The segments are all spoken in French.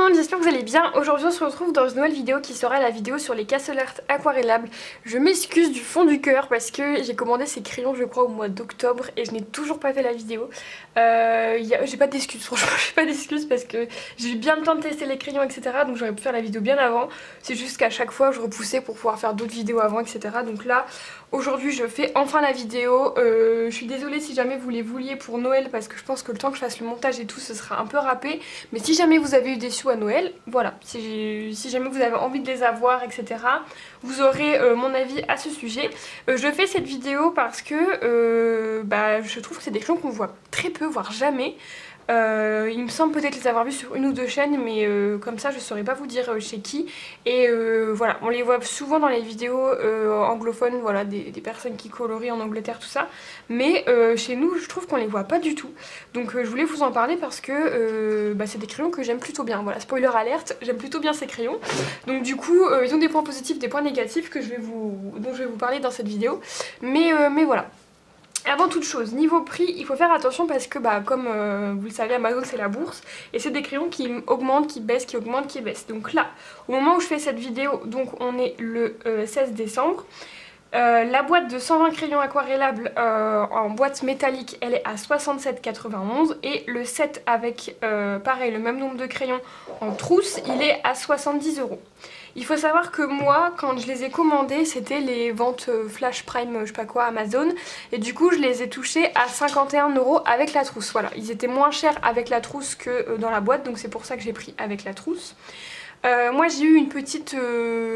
monde, j'espère que vous allez bien. Aujourd'hui on se retrouve dans une nouvelle vidéo qui sera la vidéo sur les Castle Art aquarellables. Je m'excuse du fond du cœur parce que j'ai commandé ces crayons je crois au mois d'octobre et je n'ai toujours pas fait la vidéo. J'ai pas d'excuses, franchement j'ai pas d'excuses parce que j'ai eu bien le temps de tester les crayons etc. Donc j'aurais pu faire la vidéo bien avant. C'est juste qu'à chaque fois je repoussais pour pouvoir faire d'autres vidéos avant etc. Donc là aujourd'hui je fais enfin la vidéo. Je suis désolée si jamais vous les vouliez pour Noël parce que je pense que le temps que je fasse le montage et tout ce sera un peu râpé. Mais si jamais vous avez eu des sous à Noël, voilà, si jamais vous avez envie de les avoir etc. vous aurez mon avis à ce sujet. Je fais cette vidéo parce que je trouve que c'est des crayons qu'on voit très peu, voire jamais. Il me semble peut-être les avoir vus sur une ou deux chaînes mais comme ça je saurais pas vous dire chez qui. Et voilà, on les voit souvent dans les vidéos anglophones, voilà, des personnes qui colorient en Angleterre tout ça. Mais chez nous je trouve qu'on les voit pas du tout. Donc je voulais vous en parler parce que c'est des crayons que j'aime plutôt bien. Voilà, spoiler alerte, j'aime plutôt bien ces crayons. Donc du coup ils ont des points positifs, des points négatifs dont je vais vous parler dans cette vidéo. Mais voilà. Avant toute chose, niveau prix, il faut faire attention parce que comme vous le savez, Amazon c'est la bourse et c'est des crayons qui augmentent, qui baissent, qui augmentent, qui baissent. Donc là, au moment où je fais cette vidéo, donc on est le 16 décembre, la boîte de 120 crayons aquarellables en boîte métallique, elle est à 67,91 et le set avec pareil le même nombre de crayons en trousse, il est à 70 €. Il faut savoir que moi, quand je les ai commandés, c'était les ventes Flash Prime, je sais pas quoi, Amazon. Et du coup, je les ai touchés à 51 € avec la trousse. Voilà, ils étaient moins chers avec la trousse que dans la boîte, donc c'est pour ça que j'ai pris avec la trousse. Moi j'ai eu une petite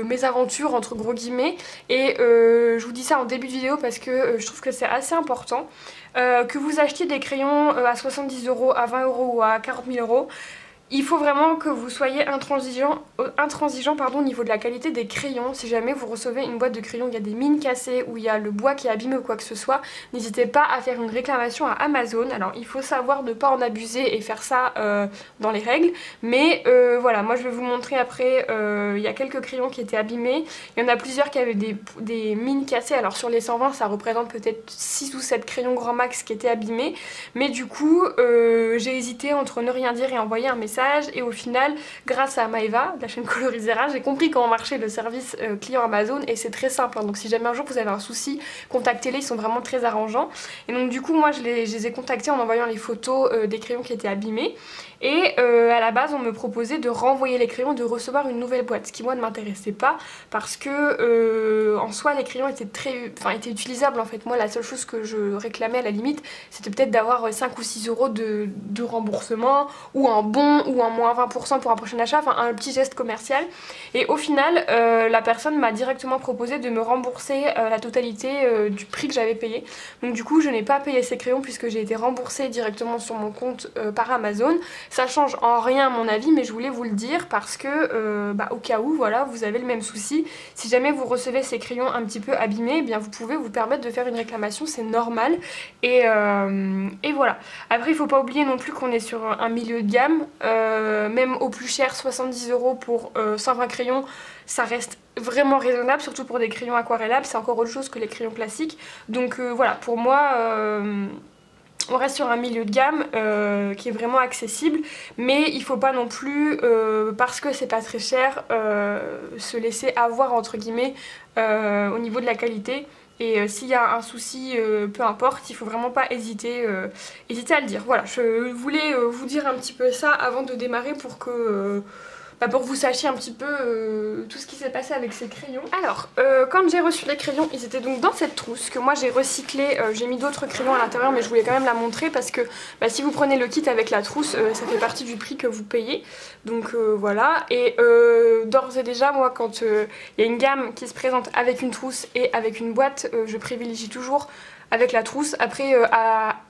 mésaventure entre gros guillemets et je vous dis ça en début de vidéo parce que je trouve que c'est assez important. Que vous achetiez des crayons à 70 €, à 20 € ou à 40 000 €, il faut vraiment que vous soyez intransigeant au niveau de la qualité des crayons. Si jamais vous recevez une boîte de crayons, il y a des mines cassées ou il y a le bois qui est abîmé ou quoi que ce soit, n'hésitez pas à faire une réclamation à Amazon. Alors il faut savoir ne pas en abuser et faire ça dans les règles. Mais voilà, moi je vais vous montrer après, il y a quelques crayons qui étaient abîmés. Il y en a plusieurs qui avaient des mines cassées. Alors sur les 120 ça représente peut-être 6 ou 7 crayons grand max qui étaient abîmés. Mais du coup j'ai hésité entre ne rien dire et envoyer un message. Et au final, grâce à Maeva, de la chaîne Colorisera, j'ai compris comment marchait le service client Amazon et c'est très simple. Hein. Donc si jamais un jour vous avez un souci, contactez-les, ils sont vraiment très arrangeants. Et donc du coup, moi je les ai contactés en envoyant les photos des crayons qui étaient abîmés. Et à la base, on me proposait de renvoyer les crayons, de recevoir une nouvelle boîte, ce qui moi ne m'intéressait pas parce que en soi les crayons étaient étaient utilisables en fait. Moi la seule chose que je réclamais à la limite, c'était peut-être d'avoir 5 ou 6 € de remboursement ou un bon ou un moins 20% pour un prochain achat, enfin un petit geste commercial. Et au final la personne m'a directement proposé de me rembourser la totalité du prix que j'avais payé. Donc du coup je n'ai pas payé ces crayons puisque j'ai été remboursée directement sur mon compte par Amazon. Ça change en rien à mon avis, mais je voulais vous le dire parce que au cas où voilà, vous avez le même souci. Si jamais vous recevez ces crayons un petit peu abîmés, eh bien vous pouvez vous permettre de faire une réclamation, c'est normal. Et voilà. Après il faut pas oublier non plus qu'on est sur un milieu de gamme. Même au plus cher, 70 € pour 120 crayons, ça reste vraiment raisonnable, surtout pour des crayons aquarellables, c'est encore autre chose que les crayons classiques. Donc voilà, pour moi on reste sur un milieu de gamme qui est vraiment accessible, mais il faut pas non plus, parce que c'est pas très cher, se laisser avoir entre guillemets au niveau de la qualité. Et s'il y a un souci, peu importe, il faut vraiment pas hésiter à le dire. Voilà, je voulais vous dire un petit peu ça avant de démarrer pour que vous sachiez un petit peu tout ce qui s'est passé avec ces crayons. Alors, quand j'ai reçu les crayons, ils étaient donc dans cette trousse que moi j'ai recyclé. J'ai mis d'autres crayons à l'intérieur, mais je voulais quand même la montrer parce que si vous prenez le kit avec la trousse, ça fait partie du prix que vous payez. Donc voilà. Et d'ores et déjà, moi, quand il y a une gamme qui se présente avec une trousse et avec une boîte, je privilégie toujours avec la trousse. Après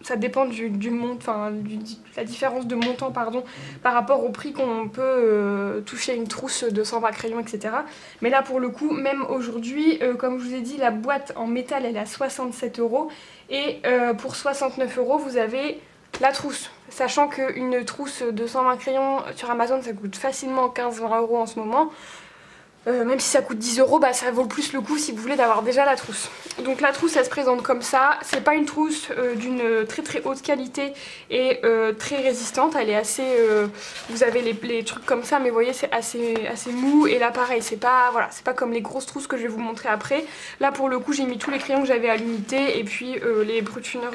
ça dépend la différence de montant pardon, par rapport au prix qu'on peut toucher une trousse de 120 crayons etc. Mais là pour le coup, même aujourd'hui, comme je vous ai dit, la boîte en métal elle est à 67 € et pour 69 € vous avez la trousse. Sachant qu'une trousse de 120 crayons sur Amazon ça coûte facilement 15-20 € en ce moment. Même si ça coûte 10 €, bah ça vaut plus le coup si vous voulez d'avoir déjà la trousse. Donc la trousse elle se présente comme ça, c'est pas une trousse d'une très haute qualité et très résistante, elle est assez, vous avez les trucs comme ça mais vous voyez c'est assez mou et là pareil c'est pas, voilà, c'est pas comme les grosses trousses que je vais vous montrer après. Là pour le coup j'ai mis tous les crayons que j'avais à l'unité et puis les brutuneurs,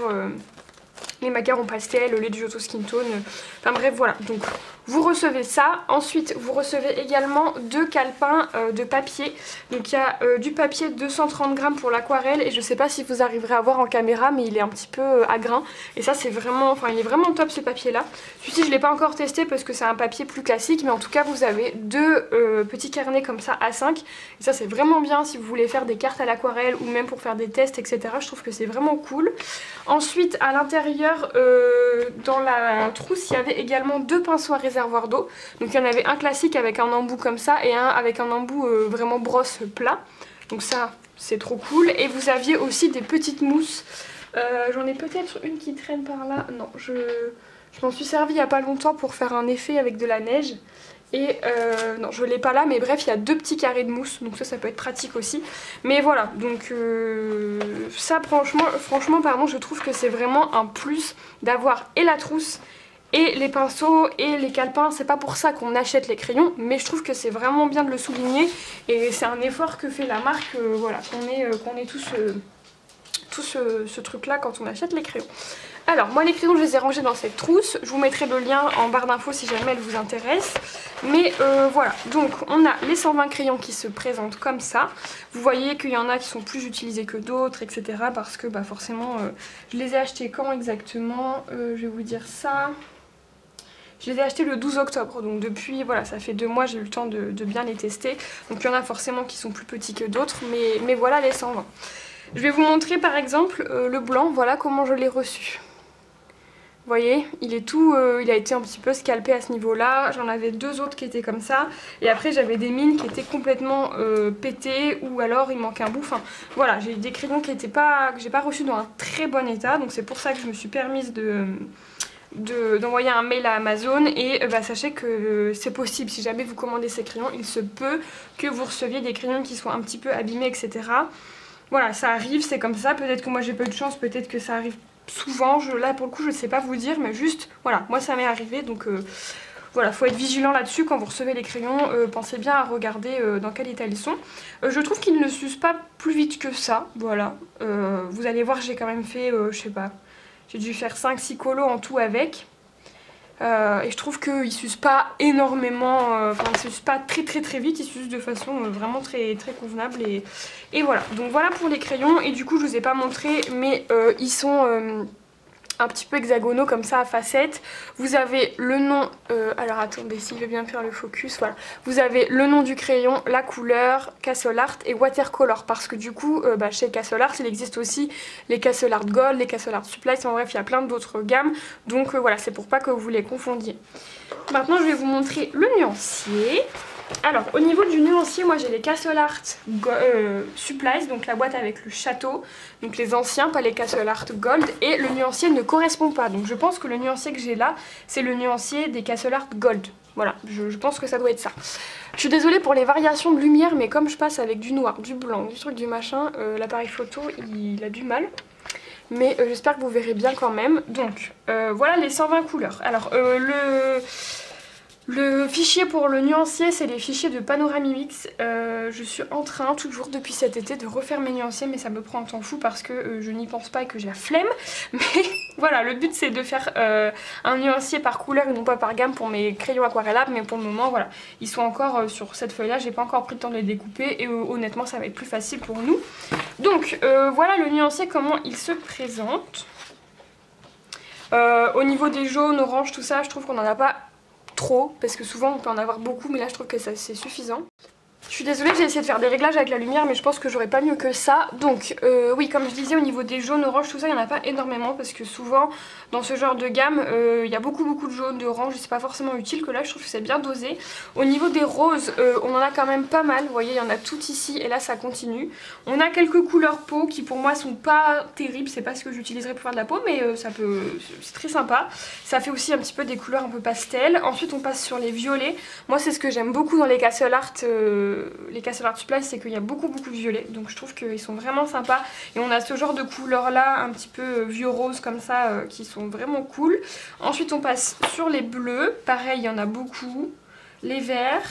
les macarons pastel, les Giotto Skin Tone, enfin bref voilà. Donc vous recevez ça, ensuite vous recevez également 2 calepins de papier. Donc il y a du papier 230 grammes pour l'aquarelle et je sais pas si vous arriverez à voir en caméra mais il est un petit peu à grains. Et ça c'est vraiment, enfin il est vraiment top ce papier là. Celui-ci je l'ai pas encore testé parce que c'est un papier plus classique mais en tout cas vous avez 2 petits carnets comme ça A5. Et ça c'est vraiment bien si vous voulez faire des cartes à l'aquarelle ou même pour faire des tests etc. Je trouve que c'est vraiment cool. Ensuite à l'intérieur dans la trousse il y avait également 2 pinceaux à réservoir d'eau. Donc il y en avait un classique avec un embout comme ça et un avec un embout vraiment brosse plat. Donc ça c'est trop cool. Et vous aviez aussi des petites mousses. J'en ai peut-être une qui traîne par là. Non, je m'en suis servi il n'y a pas longtemps pour faire un effet avec de la neige. Et non je l'ai pas là mais bref il y a 2 petits carrés de mousse donc ça peut être pratique aussi. Mais voilà donc ça franchement pardon, je trouve que c'est vraiment un plus d'avoir et la trousse et les pinceaux et les calepins. C'est pas pour ça qu'on achète les crayons mais je trouve que c'est vraiment bien de le souligner et c'est un effort que fait la marque, voilà, qu'on ait tout ce truc là quand on achète les crayons. Alors moi les crayons je les ai rangés dans cette trousse, je vous mettrai le lien en barre d'infos si jamais elle vous intéresse. Mais voilà, donc on a les 120 crayons qui se présentent comme ça. Vous voyez qu'il y en a qui sont plus utilisés que d'autres etc. Parce que bah forcément je les ai achetés quand exactement, je vais vous dire ça. Je les ai achetés le 12 octobre, donc depuis, voilà, ça fait 2 mois, j'ai eu le temps de bien les tester. Donc il y en a forcément qui sont plus petits que d'autres, mais voilà les 120. Je vais vous montrer par exemple le blanc, voilà comment je l'ai reçu. Vous voyez, il est tout, il a été un petit peu scalpé à ce niveau-là. J'en avais 2 autres qui étaient comme ça. Et après j'avais des mines qui étaient complètement pétées ou alors il manquait un bout. Enfin voilà, j'ai eu des crayons qui étaient pas, que j'ai pas reçus dans un très bon état. Donc c'est pour ça que je me suis permise d'envoyer un mail à Amazon et bah, sachez que c'est possible, si jamais vous commandez ces crayons, il se peut que vous receviez des crayons qui soient un petit peu abîmés etc. Voilà, ça arrive, c'est comme ça, peut-être que moi j'ai pas eu de chance, peut-être que ça arrive souvent, là pour le coup je sais pas vous dire, mais juste, voilà, moi ça m'est arrivé, donc voilà, faut être vigilant là-dessus quand vous recevez les crayons, pensez bien à regarder dans quel état ils sont. Je trouve qu'ils ne s'usent pas plus vite que ça, voilà, vous allez voir j'ai quand même fait, je sais pas, j'ai dû faire 5-6 colos en tout avec. Et je trouve qu'ils s'usent pas énormément, enfin ils s'usent pas très vite, ils s'usent de façon vraiment très convenable et voilà. Donc voilà pour les crayons et du coup je vous ai pas montré mais ils sont un petit peu hexagonaux comme ça à facettes. Vous avez le nom, alors attendez si je vais bien faire le focus, voilà. Vous avez le nom du crayon, la couleur, Castle Art et Watercolor parce que du coup bah, chez Castle Art il existe aussi les Castle Art Gold, les Castle Art Supplies, en bref il y a plein d'autres gammes donc voilà c'est pour pas que vous les confondiez. Maintenant je vais vous montrer le nuancier. Alors au niveau du nuancier moi j'ai les Castle Art Supplies, donc la boîte avec le château, donc les anciens, pas les Castle Art Gold, et le nuancier ne correspond pas, donc je pense que le nuancier que j'ai là c'est le nuancier des Castle Art Gold, voilà, je pense que ça doit être ça. Je suis désolée pour les variations de lumière mais comme je passe avec du noir, du blanc, du truc, du machin, l'appareil photo il a du mal. Mais j'espère que vous verrez bien quand même. Donc voilà les 120 couleurs. Alors le fichier pour le nuancier, c'est les fichiers de Panoramimix. Je suis en train, toujours depuis cet été, de refaire mes nuanciers, mais ça me prend un temps fou parce que je n'y pense pas et que j'ai la flemme. Mais voilà, le but c'est de faire un nuancier par couleur et non pas par gamme pour mes crayons aquarellables. Mais pour le moment, voilà, ils sont encore sur cette feuille-là, j'ai pas encore pris le temps de les découper et honnêtement, ça va être plus facile pour nous. Donc voilà le nuancier, comment il se présente. Au niveau des jaunes, oranges, tout ça, je trouve qu'on n'en a pas trop parce que souvent on peut en avoir beaucoup mais là je trouve que ça c'est suffisant. Je suis désolée, j'ai essayé de faire des réglages avec la lumière mais je pense que j'aurais pas mieux que ça. Donc oui, comme je disais, au niveau des jaunes, oranges, tout ça, il n'y en a pas énormément parce que souvent dans ce genre de gamme il y a beaucoup de jaunes, d'oranges, c'est pas forcément utile, que là je trouve que c'est bien dosé. Au niveau des roses, on en a quand même pas mal, vous voyez il y en a tout ici et là ça continue. On a quelques couleurs peau qui pour moi sont pas terribles, c'est pas ce que j'utiliserais pour faire de la peau mais ça peut, c'est très sympa. Ça fait aussi un petit peu des couleurs un peu pastel. Ensuite on passe sur les violets, moi c'est ce que j'aime beaucoup dans les Castle Art les Castle Art Supply, c'est qu'il y a beaucoup de violets, donc je trouve qu'ils sont vraiment sympas. Et on a ce genre de couleurs là, un petit peu vieux rose comme ça, qui sont vraiment cool. Ensuite on passe sur les bleus, pareil il y en a beaucoup. Les verts,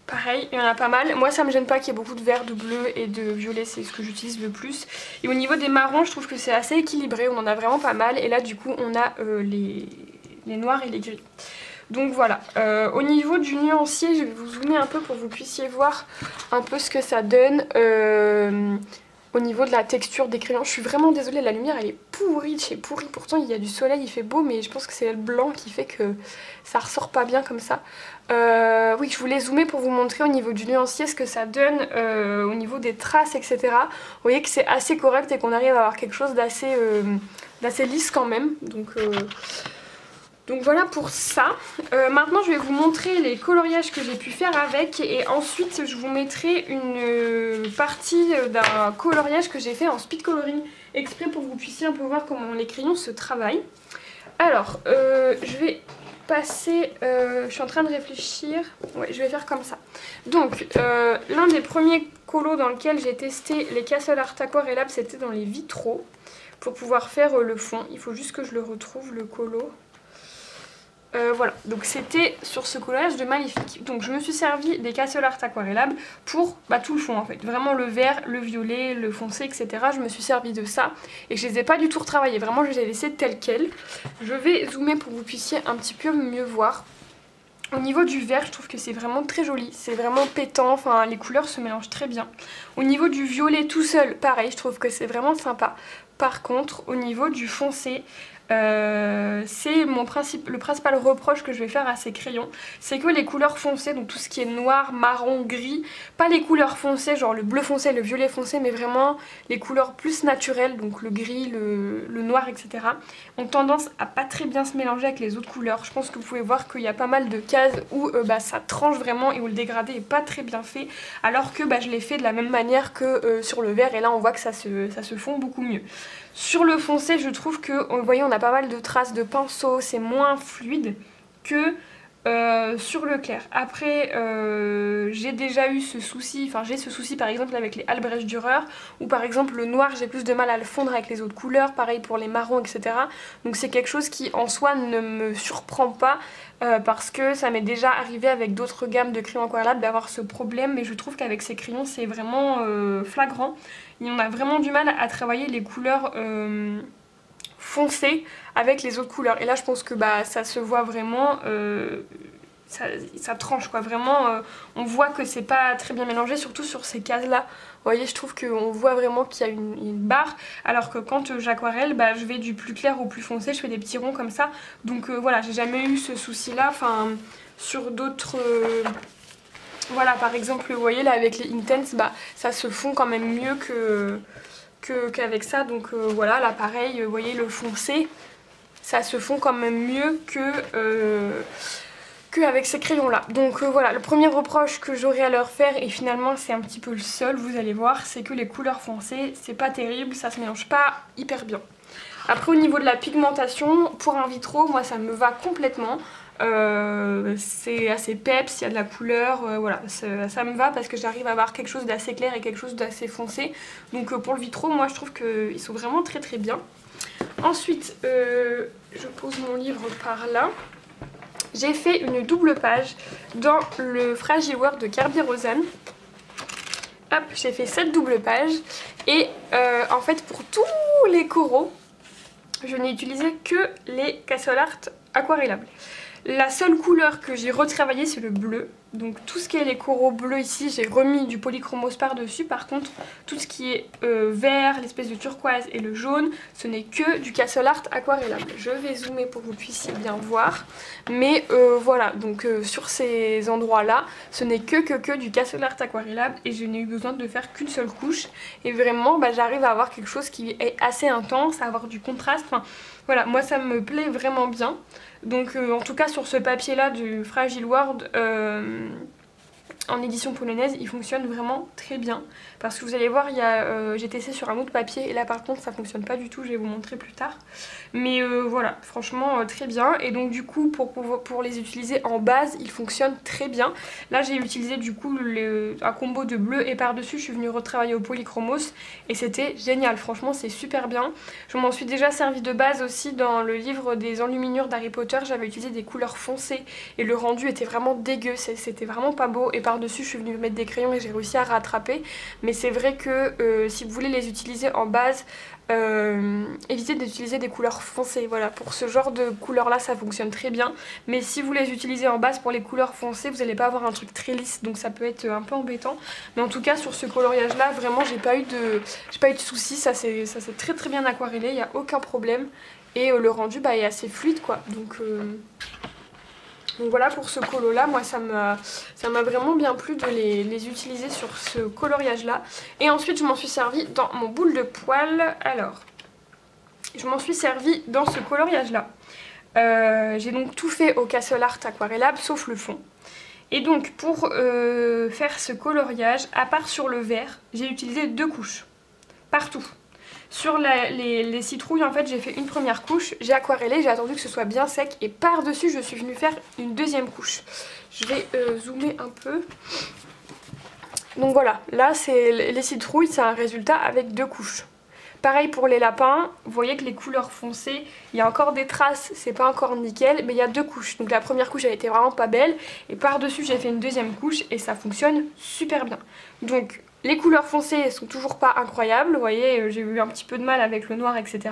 pareil, il y en a pas mal. Moi ça me gêne pas qu'il y ait beaucoup de vert, de bleu et de violet, c'est ce que j'utilise le plus. Et au niveau des marrons, je trouve que c'est assez équilibré, on en a vraiment pas mal. Et là du coup on a les noirs et les gris. Donc voilà, au niveau du nuancier, je vais vous zoomer un peu pour que vous puissiez voir un peu ce que ça donne au niveau de la texture des crayons. Je suis vraiment désolée, la lumière elle est pourrie de chez pourrie. Pourtant il y a du soleil, il fait beau, mais je pense que c'est le blanc qui fait que ça ressort pas bien comme ça. Oui, je voulais zoomer pour vous montrer au niveau du nuancier ce que ça donne au niveau des traces, etc. Vous voyez que c'est assez correct et qu'on arrive à avoir quelque chose d'assez lisse quand même. Donc voilà pour ça. Maintenant je vais vous montrer les coloriages que j'ai pu faire avec et ensuite je vous mettrai une partie d'un coloriage que j'ai fait en speed coloring exprès pour que vous puissiez un peu voir comment les crayons se travaillent. Alors je vais passer, je suis en train de réfléchir, ouais je vais faire comme ça. Donc l'un des premiers colos dans lequel j'ai testé les Castle Art Aquarellable, c'était dans les vitraux pour pouvoir faire le fond. Il faut juste que je le retrouve, le colo. Voilà, donc c'était sur ce coloriage de Magnifique. Donc je me suis servi des Castle Art Aquarellable pour tout le fond en fait. Vraiment le vert, le violet, le foncé, etc. Je me suis servi de ça et je les ai pas du tout retravaillés. Vraiment je les ai laissés tels quels. Je vais zoomer pour que vous puissiez un petit peu mieux voir. Au niveau du vert, je trouve que c'est vraiment très joli. C'est vraiment pétant, enfin les couleurs se mélangent très bien. Au niveau du violet tout seul, pareil, je trouve que c'est vraiment sympa. Par contre, au niveau du foncé, c'est le principal reproche que je vais faire à ces crayons, c'est que les couleurs foncées, donc tout ce qui est noir, marron, gris, pas les couleurs foncées genre le bleu foncé, le violet foncé, mais vraiment les couleurs plus naturelles, donc le gris, le noir, etc. ont tendance à pas très bien se mélanger avec les autres couleurs. Je pense que vous pouvez voir qu'il y a pas mal de cases où ça tranche vraiment et où le dégradé est pas très bien fait, alors que je l'ai fait de la même manière que sur le vert et là on voit que ça se fond beaucoup mieux. Sur le foncé, je trouve que, vous voyez, on a pas mal de traces de pinceau, c'est moins fluide que sur le clair. Après, j'ai déjà eu ce souci, j'ai ce souci par exemple avec les Albrecht Dürer, où par exemple le noir, j'ai plus de mal à le fondre avec les autres couleurs, pareil pour les marrons, etc. Donc c'est quelque chose qui en soi ne me surprend pas, parce que ça m'est déjà arrivé avec d'autres gammes de crayons aquarellables d'avoir ce problème, mais je trouve qu'avec ces crayons c'est vraiment flagrant. Et on a vraiment du mal à travailler les couleurs foncées avec les autres couleurs. Et là je pense que ça se voit vraiment, ça tranche quoi. Vraiment on voit que c'est pas très bien mélangé, surtout sur ces cases là. Vous voyez, je trouve qu'on voit vraiment qu'il y a une barre, alors que quand j'aquarelle, je vais du plus clair au plus foncé, je fais des petits ronds comme ça. Donc voilà, j'ai jamais eu ce souci là, sur d'autres... Voilà, par exemple, vous voyez là avec les Intense, ça se fond quand même mieux qu'avec ça. Donc voilà, là pareil, vous voyez le foncé, ça se fond quand même mieux qu'avec ces crayons là. Donc voilà, le premier reproche que j'aurais à leur faire, et finalement c'est un petit peu le seul, vous allez voir, c'est que les couleurs foncées, c'est pas terrible, ça se mélange pas hyper bien. Après au niveau de la pigmentation, pour un vitro, moi ça me va complètement. C'est assez peps, il y a de la couleur, voilà, ça me va parce que j'arrive à avoir quelque chose d'assez clair et quelque chose d'assez foncé. Donc pour le vitro, moi je trouve qu'ils sont vraiment très très bien. Ensuite, je pose mon livre par là. J'ai fait une double page dans le Fragile World de Kerby Rosen. Hop, j'ai fait cette double page et en fait pour tous les coraux, je n'ai utilisé que les Castle Art Aquarellables. La seule couleur que j'ai retravaillée c'est le bleu, donc tout ce qui est les coraux bleus ici j'ai remis du polychromose par dessus. Par contre tout ce qui est vert, l'espèce de turquoise et le jaune, ce n'est que du Castle Art Aquarellable. Je vais zoomer pour que vous puissiez bien voir, mais voilà, donc sur ces endroits là ce n'est que du Castle Art Aquarellable et je n'ai eu besoin de faire qu'une seule couche et vraiment j'arrive à avoir quelque chose qui est assez intense, à avoir du contraste, voilà, moi ça me plaît vraiment bien. Donc en tout cas sur ce papier là du Fragile World, en édition polonaise, il fonctionne vraiment très bien. Parce que vous allez voir, j'ai testé sur un autre papier et là par contre ça fonctionne pas du tout, je vais vous montrer plus tard. Mais voilà, franchement très bien. Et donc du coup pour les utiliser en base, ils fonctionnent très bien. Là j'ai utilisé du coup un combo de bleu et par-dessus je suis venue retravailler au polychromos et c'était génial, franchement c'est super bien. Je m'en suis déjà servi de base aussi dans le livre des enluminures d'Harry Potter, j'avais utilisé des couleurs foncées et le rendu était vraiment dégueu, c'était vraiment pas beau. Et par-dessus je suis venue mettre des crayons et j'ai réussi à rattraper. Mais c'est vrai que si vous voulez les utiliser en base, évitez d'utiliser des couleurs foncées. Voilà, pour ce genre de couleurs là ça fonctionne très bien. Mais si vous les utilisez en base pour les couleurs foncées, vous n'allez pas avoir un truc très lisse, donc ça peut être un peu embêtant. Mais en tout cas sur ce coloriage là, vraiment j'ai pas eu de soucis, ça s'est très très bien aquarellé, il n'y a aucun problème. Et le rendu est assez fluide quoi. Donc voilà pour ce colo là, moi ça m'a vraiment bien plu de les utiliser sur ce coloriage là. Et ensuite je m'en suis servi dans mon boule de poil. Alors, je m'en suis servi dans ce coloriage là. J'ai donc tout fait au Castle Art Aquarellable sauf le fond. Et donc pour faire ce coloriage, à part sur le vert, j'ai utilisé 2 couches, partout. Sur les citrouilles, en fait, j'ai fait une première couche, j'ai aquarellé, j'ai attendu que ce soit bien sec et par-dessus, je suis venue faire une deuxième couche. Je vais zoomer un peu. Donc voilà, là, les citrouilles, c'est un résultat avec 2 couches. Pareil pour les lapins, vous voyez que les couleurs foncées, il y a encore des traces, c'est pas encore nickel, mais il y a 2 couches. Donc la première couche, elle était vraiment pas belle, et par-dessus, j'ai fait une deuxième couche et ça fonctionne super bien. Donc les couleurs foncées sont toujours pas incroyables, vous voyez, j'ai eu un petit peu de mal avec le noir, etc.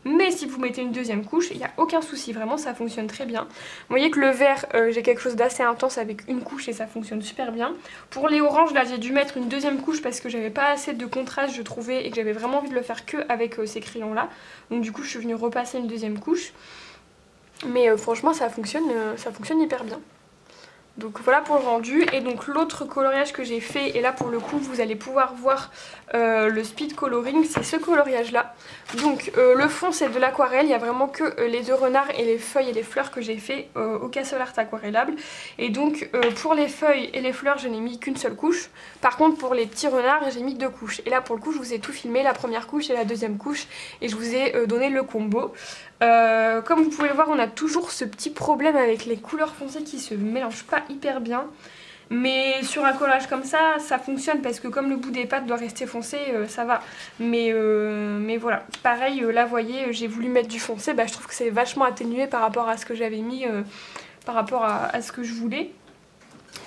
Mais si vous mettez une deuxième couche, il n'y a aucun souci, vraiment ça fonctionne très bien. Vous voyez que le vert, j'ai quelque chose d'assez intense avec une couche et ça fonctionne super bien. Pour les oranges, là j'ai dû mettre une deuxième couche parce que j'avais pas assez de contraste je trouvais et que j'avais vraiment envie de le faire que avec ces crayons là. Donc du coup je suis venue repasser une deuxième couche. Mais franchement ça fonctionne hyper bien. Donc voilà pour le rendu. Et donc l'autre coloriage que j'ai fait, et là pour le coup vous allez pouvoir voir le speed coloring, c'est ce coloriage là. Donc le fond c'est de l'aquarelle, il n'y a vraiment que les 2 renards et les feuilles et les fleurs que j'ai fait au Castle Art Aquarellable. Et donc pour les feuilles et les fleurs je n'ai mis qu'une seule couche. Par contre pour les petits renards j'ai mis 2 couches. Et là pour le coup je vous ai tout filmé, la première couche et la deuxième couche, et je vous ai donné le combo. Comme vous pouvez le voir, on a toujours ce petit problème avec les couleurs foncées qui se mélangent pas hyper bien. Mais sur un collage comme ça fonctionne parce que comme le bout des pattes doit rester foncé, ça va. Mais voilà, pareil, là vous voyez, j'ai voulu mettre du foncé, je trouve que c'est vachement atténué par rapport à ce que j'avais mis, par rapport à ce que je voulais.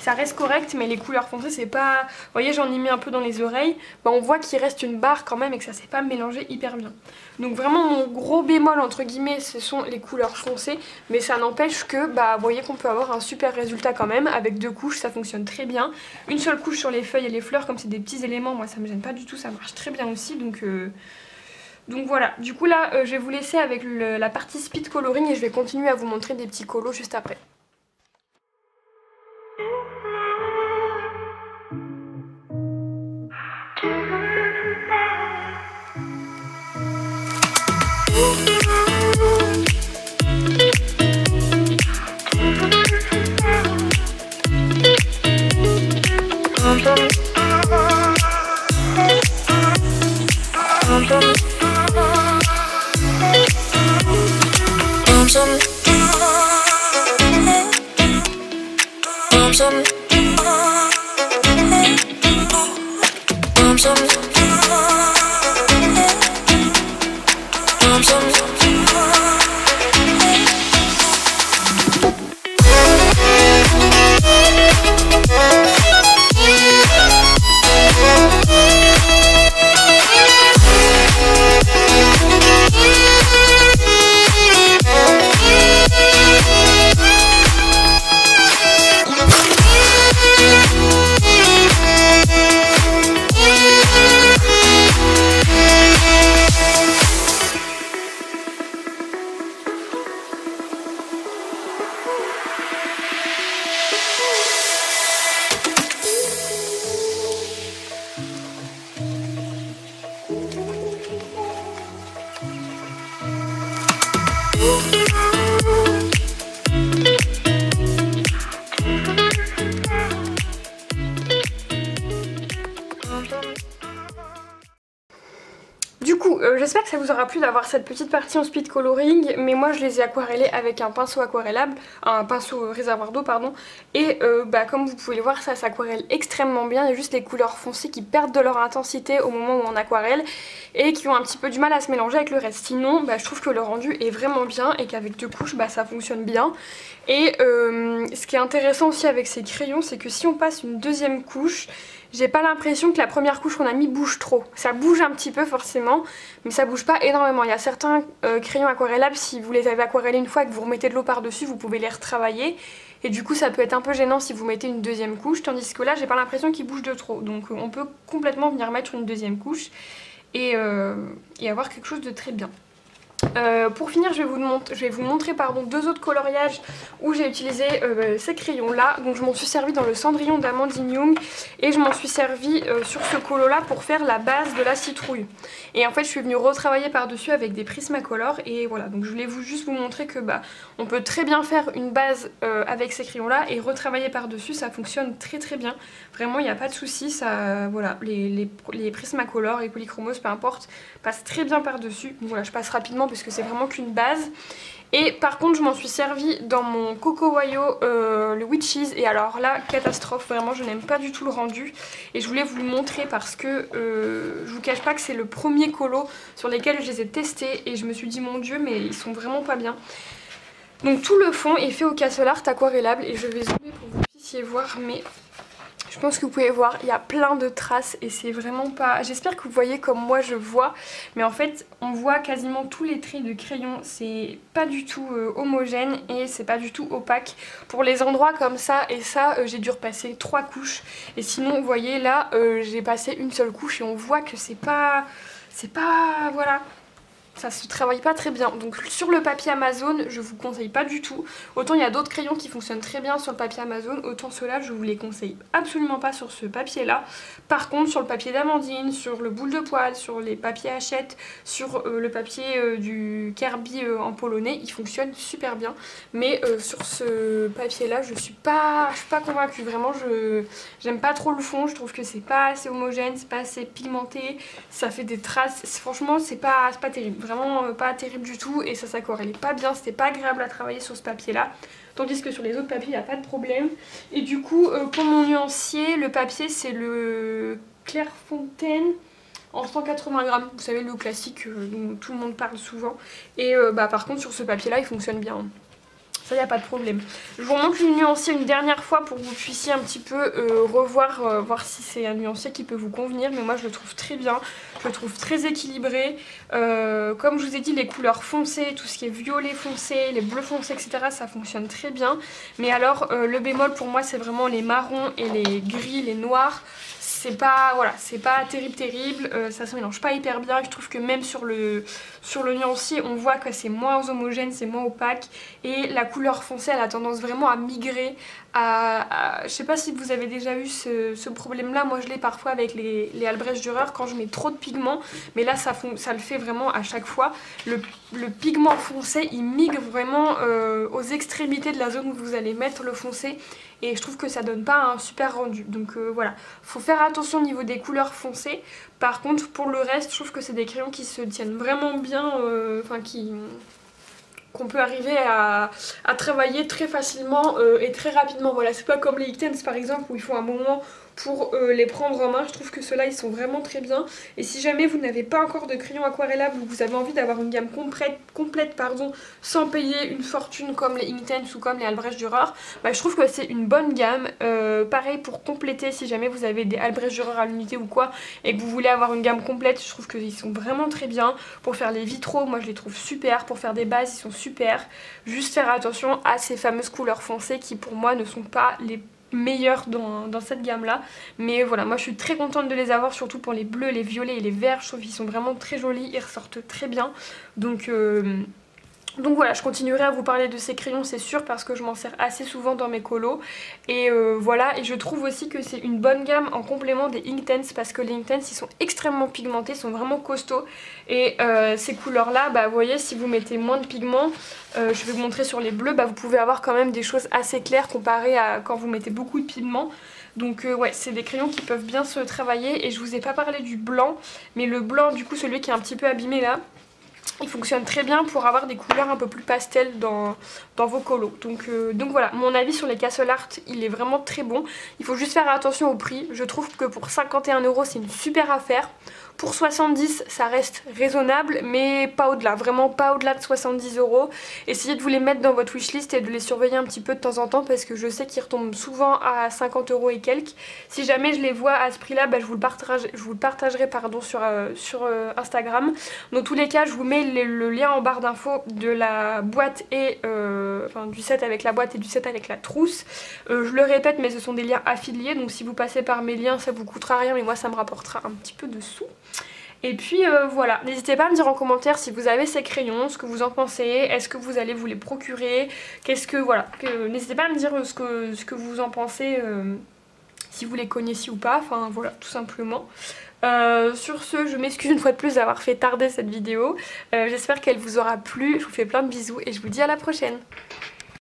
Ça reste correct, mais les couleurs foncées c'est pas... Vous voyez, j'en ai mis un peu dans les oreilles, on voit qu'il reste une barre quand même et que ça s'est pas mélangé hyper bien. Donc vraiment mon gros bémol entre guillemets ce sont les couleurs foncées, mais ça n'empêche que vous voyez qu'on peut avoir un super résultat quand même. Avec 2 couches ça fonctionne très bien. Une seule couche sur les feuilles et les fleurs, comme c'est des petits éléments, moi ça me gêne pas du tout, ça marche très bien aussi. Donc voilà, du coup là je vais vous laisser avec la partie speed coloring et je vais continuer à vous montrer des petits colos juste après. que ça vous aura plu d'avoir cette petite partie en speed coloring, mais moi je les ai aquarellés avec un pinceau aquarellable, un pinceau réservoir d'eau pardon, et comme vous pouvez le voir ça s'aquarelle extrêmement bien, il y a juste les couleurs foncées qui perdent de leur intensité au moment où on aquarelle et qui ont un petit peu du mal à se mélanger avec le reste. Sinon je trouve que le rendu est vraiment bien et qu'avec 2 couches ça fonctionne bien. Et ce qui est intéressant aussi avec ces crayons, c'est que si on passe une deuxième couche, j'ai pas l'impression que la première couche qu'on a mis bouge trop. Ça bouge un petit peu forcément, mais ça bouge pas énormément. Il y a certains crayons aquarellables, si vous les avez aquarellés une fois et que vous remettez de l'eau par dessus, vous pouvez les retravailler. Et du coup ça peut être un peu gênant si vous mettez une deuxième couche, tandis que là j'ai pas l'impression qu'il bouge de trop. Donc on peut complètement venir mettre une deuxième couche et avoir quelque chose de très bien. Pour finir je vais vous montrer 2 autres coloriages où j'ai utilisé ces crayons là. Donc je m'en suis servi dans le Cendrillon d'Amandine Young et je m'en suis servi sur ce colo là pour faire la base de la citrouille. Et en fait je suis venue retravailler par dessus avec des Prismacolor et voilà, donc je voulais juste vous montrer que on peut très bien faire une base avec ces crayons là et retravailler par dessus, ça fonctionne très très bien. Vraiment il n'y a pas de souci, ça voilà, les Prismacolor, les polychromos peu importe, passent très bien par dessus. Donc voilà, je passe rapidement parce que c'est vraiment qu'une base. Et par contre je m'en suis servi dans mon Coco Wayo le Witches, et alors là catastrophe, vraiment je n'aime pas du tout le rendu et je voulais vous le montrer parce que je vous cache pas que c'est le premier colo sur lesquels je les ai testés et je me suis dit mon dieu mais ils sont vraiment pas bien. Donc tout le fond est fait au Castle Art aquarellable et je vais zoomer pour que vous puissiez voir, mais je pense que vous pouvez voir, il y a plein de traces et c'est vraiment pas... J'espère que vous voyez comme moi je vois, mais en fait on voit quasiment tous les traits de crayon, c'est pas du tout homogène et c'est pas du tout opaque. Pour les endroits comme ça et ça, j'ai dû repasser 3 couches et sinon vous voyez là, j'ai passé une seule couche et on voit que c'est pas... voilà... Ça se travaille pas très bien. Donc sur le papier Amazon, je vous conseille pas du tout. Autant il y a d'autres crayons qui fonctionnent très bien sur le papier Amazon, autant ceux-là je vous les conseille absolument pas sur ce papier là. Par contre sur le papier d'Amandine, sur le boule de poil, sur les papiers Hachette, sur le papier du Kirby en polonais, ils fonctionnent super bien. Mais sur ce papier là je suis pas convaincue. Vraiment j'aime pas trop le fond, je trouve que c'est pas assez homogène, c'est pas assez pigmenté, ça fait des traces, franchement c'est pas terrible. Vraiment pas terrible du tout et ça s'aquarelle pas bien, c'était pas agréable à travailler sur ce papier là, tandis que sur les autres papiers il n'y a pas de problème. Et du coup pour mon nuancier, le papier c'est le Clairefontaine en 180 grammes, vous savez le classique dont tout le monde parle souvent, et par contre sur ce papier là il fonctionne bien. Ça y a pas de problème. Je vous remonte le nuancier une dernière fois pour que vous puissiez un petit peu revoir, voir si c'est un nuancier qui peut vous convenir. Mais moi je le trouve très bien, je le trouve très équilibré. Comme je vous ai dit, les couleurs foncées, tout ce qui est violet foncé, les bleus foncés, etc. ça fonctionne très bien. Mais alors le bémol pour moi c'est vraiment les marrons et les gris, les noirs. C'est pas, voilà, c'est pas terrible, ça se mélange pas hyper bien. Je trouve que même sur le nuancier on voit que c'est moins homogène, c'est moins opaque et la couleur foncée elle a tendance vraiment à migrer, je sais pas si vous avez déjà eu ce problème là, moi je l'ai parfois avec les Albrecht Dürer quand je mets trop de pigments, mais là ça le fait vraiment à chaque fois. Le pigment foncé il migre vraiment aux extrémités de la zone où vous allez mettre le foncé et je trouve que ça donne pas un super rendu. Donc voilà, faut faire attention au niveau des couleurs foncées. Par contre pour le reste je trouve que c'est des crayons qui se tiennent vraiment bien, qu'on peut arriver à travailler très facilement et très rapidement. Voilà, c'est pas comme les Ictens par exemple où il faut un moment pour les prendre en main. Je trouve que ceux-là ils sont vraiment très bien. Et si jamais vous n'avez pas encore de crayon aquarellables ou vous avez envie d'avoir une gamme complète sans payer une fortune comme les Inktense ou comme les Albrecht Dürer, je trouve que c'est une bonne gamme. Pareil pour compléter, si jamais vous avez des Albrecht Dürer à l'unité ou quoi et que vous voulez avoir une gamme complète, je trouve qu'ils sont vraiment très bien. Pour faire les vitraux, moi je les trouve super. Pour faire des bases, ils sont super. Juste faire attention à ces fameuses couleurs foncées qui pour moi ne sont pas les meilleurs dans cette gamme là, mais voilà, moi je suis très contente de les avoir, surtout pour les bleus, les violets et les verts. Je trouve qu'ils sont vraiment très jolis, ils ressortent très bien, donc voilà, je continuerai à vous parler de ces crayons c'est sûr parce que je m'en sers assez souvent dans mes colos et voilà. Et je trouve aussi que c'est une bonne gamme en complément des Inktense parce que les Inktense ils sont extrêmement pigmentés, ils sont vraiment costauds et ces couleurs là, vous voyez, si vous mettez moins de pigments, je vais vous montrer sur les bleus, vous pouvez avoir quand même des choses assez claires comparé à quand vous mettez beaucoup de pigments. Donc ouais, c'est des crayons qui peuvent bien se travailler. Et je vous ai pas parlé du blanc, mais le blanc du coup celui qui est un petit peu abîmé là, il fonctionne très bien pour avoir des couleurs un peu plus pastel dans vos colos. Donc voilà, mon avis sur les Castle Art, il est vraiment très bon. Il faut juste faire attention au prix. Je trouve que pour 51 € c'est une super affaire. Pour 70 ça reste raisonnable, mais pas au-delà, vraiment pas au-delà de 70 €. Essayez de vous les mettre dans votre wishlist et de les surveiller un petit peu de temps en temps parce que je sais qu'ils retombent souvent à 50 € et quelques. Si jamais je les vois à ce prix là, bah, je vous le partagerai pardon, sur Instagram. Dans tous les cas, je vous mets le lien en barre d'infos de la boîte et enfin, du set avec la boîte et du set avec la trousse. Je le répète, mais ce sont des liens affiliés, donc si vous passez par mes liens ça vous coûtera rien, mais moi ça me rapportera un petit peu de sous. Et puis voilà, n'hésitez pas à me dire en commentaire si vous avez ces crayons, ce que vous en pensez, est-ce que vous allez vous les procurer, qu'est-ce que voilà, n'hésitez pas à me dire ce que vous en pensez, si vous les connaissiez ou pas, enfin voilà, tout simplement. Sur ce, je m'excuse une fois de plus d'avoir fait tarder cette vidéo, j'espère qu'elle vous aura plu, je vous fais plein de bisous et je vous dis à la prochaine.